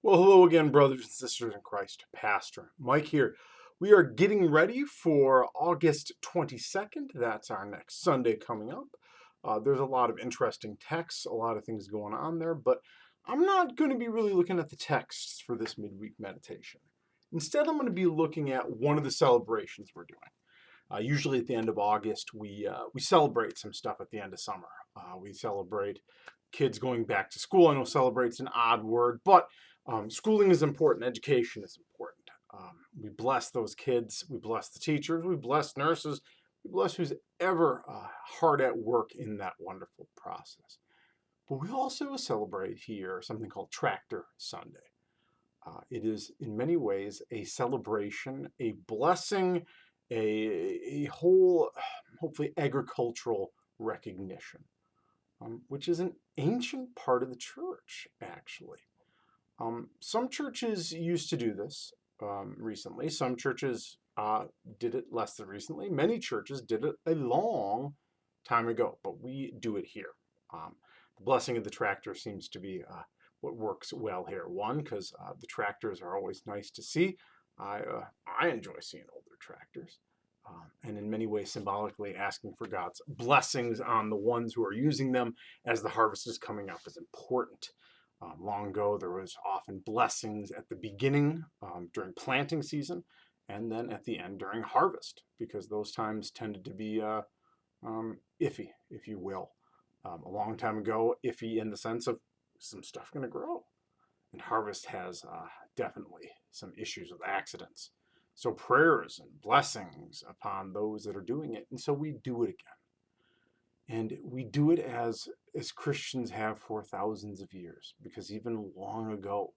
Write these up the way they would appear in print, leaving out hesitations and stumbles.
Well, hello again, brothers and sisters in Christ. Pastor Mike here. We are getting ready for August 22nd. That's our next Sunday coming up. There's a lot of interesting texts, a lot of things going on there, but I'm not going to be really looking at the texts for this midweek meditation. Instead, I'm going to be looking at one of the celebrations we're doing. Usually at the end of August, we celebrate some stuff at the end of summer. We celebrate kids going back to school. I know celebrate's an odd word, but schooling is important. Education is important. We bless those kids. We bless the teachers. We bless nurses. We bless who's ever hard at work in that wonderful process. But we also celebrate here something called Tractor Sunday. It is in many ways a celebration, a blessing, a whole, hopefully, agricultural recognition, which is an ancient part of the church, actually. Some churches used to do this recently. Some churches did it less than recently. Many churches did it a long time ago, but we do it here. The blessing of the tractor seems to be what works well here. One, because the tractors are always nice to see. I enjoy seeing older tractors. And in many ways, symbolically asking for God's blessings on the ones who are using them as the harvest is coming up is important. Long ago, there was often blessings at the beginning during planting season, and then at the end during harvest, because those times tended to be iffy, if you will. A long time ago, iffy in the sense of some stuff going to grow. And harvest has definitely some issues with accidents. So prayers and blessings upon those that are doing it. And so we do it again. And we do it as Christians have for thousands of years, because even long ago,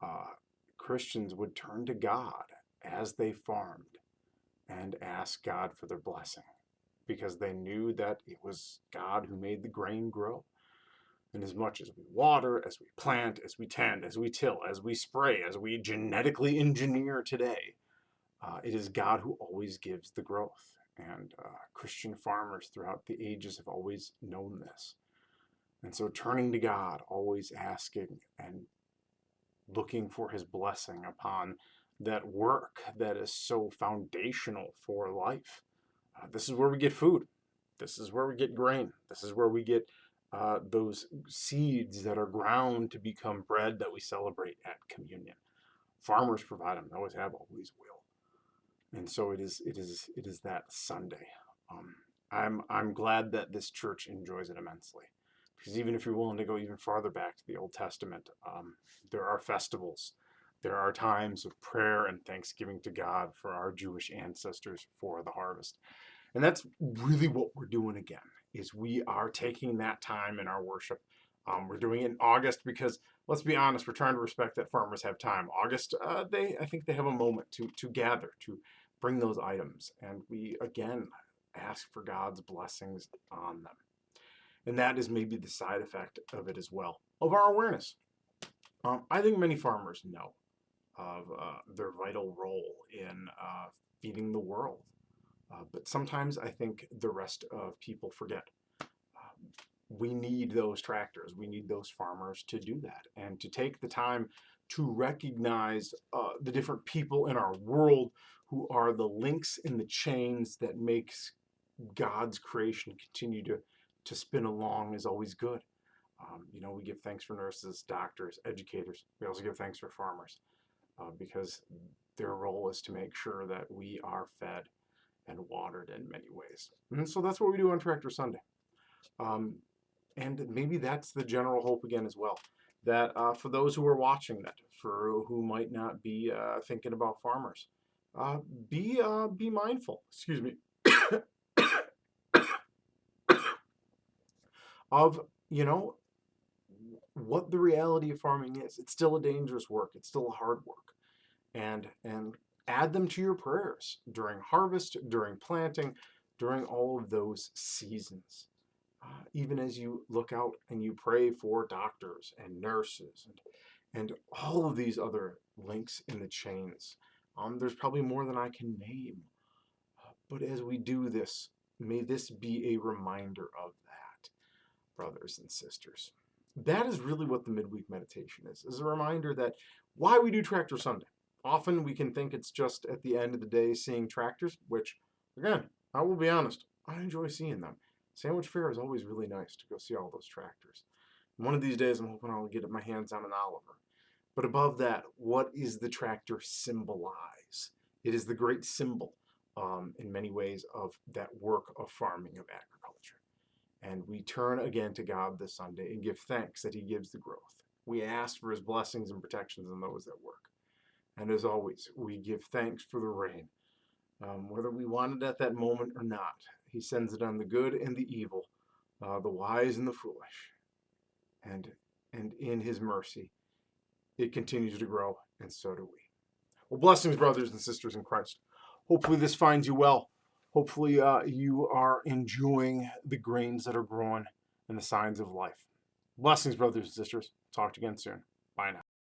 uh, Christians would turn to God as they farmed and ask God for their blessing, because they knew that it was God who made the grain grow. And as much as we water, as we plant, as we tend, as we till, as we spray, as we genetically engineer today, it is God who always gives the growth. And Christian farmers throughout the ages have always known this. And so turning to God, always asking and looking for his blessing upon that work that is so foundational for life. This is where we get food. This is where we get grain. This is where we get those seeds that are ground to become bread that we celebrate at communion. Farmers provide them. They always have, always will. And so it is that Sunday. I'm glad that this church enjoys it immensely, because even if you're willing to go even farther back to the Old Testament, there are festivals, there are times of prayer and thanksgiving to God for our Jewish ancestors for the harvest. And that's really what we're doing again, is we are taking that time in our worship. We're doing it in August because, let's be honest, we're trying to respect that farmers have time. August, I think they have a moment to gather, to bring those items. And we, again, ask for God's blessings on them. And that is maybe the side effect of it as well, of our awareness. I think many farmers know of their vital role in feeding the world. But sometimes I think the rest of people forget. We need those tractors. We need those farmers to do that, and to take the time to recognize the different people in our world who are the links in the chains that makes God's creation continue to spin along is always good. We give thanks for nurses, doctors, educators. We also give thanks for farmers, because their role is to make sure that we are fed and watered in many ways. And so that's what we do on Tractor Sunday. Um, and maybe that's the general hope again as well. That for those who are watching that, for who might not be thinking about farmers, uh, be mindful. Excuse me. Of what the reality of farming is. It's still a dangerous work. It's still a hard work, and add them to your prayers during harvest, during planting, during all of those seasons. Even as you look out and you pray for doctors and nurses and all of these other links in the chains. There's probably more than I can name. But as we do this, may this be a reminder of that, brothers and sisters. that is really what the midweek meditation is a reminder that why we do Tractor Sunday. Often we can think it's just at the end of the day seeing tractors, which, again, I will be honest, I enjoy seeing them. Sandwich Fair is always really nice to go see all those tractors. One of these days, I'm hoping I'll get my hands on an Oliver. But above that, what is the tractor symbolize? It is the great symbol, in many ways, of that work of farming, of agriculture. And we turn again to God this Sunday and give thanks that He gives the growth. We ask for His blessings and protections on those that work. And as always, we give thanks for the rain, whether we want it at that moment or not. He sends it on the good and the evil, the wise and the foolish. And in His mercy, it continues to grow, and so do we. Well, blessings, brothers and sisters in Christ. Hopefully this finds you well. Hopefully you are enjoying the grains that are growing and the signs of life. Blessings, brothers and sisters. Talk to you again soon.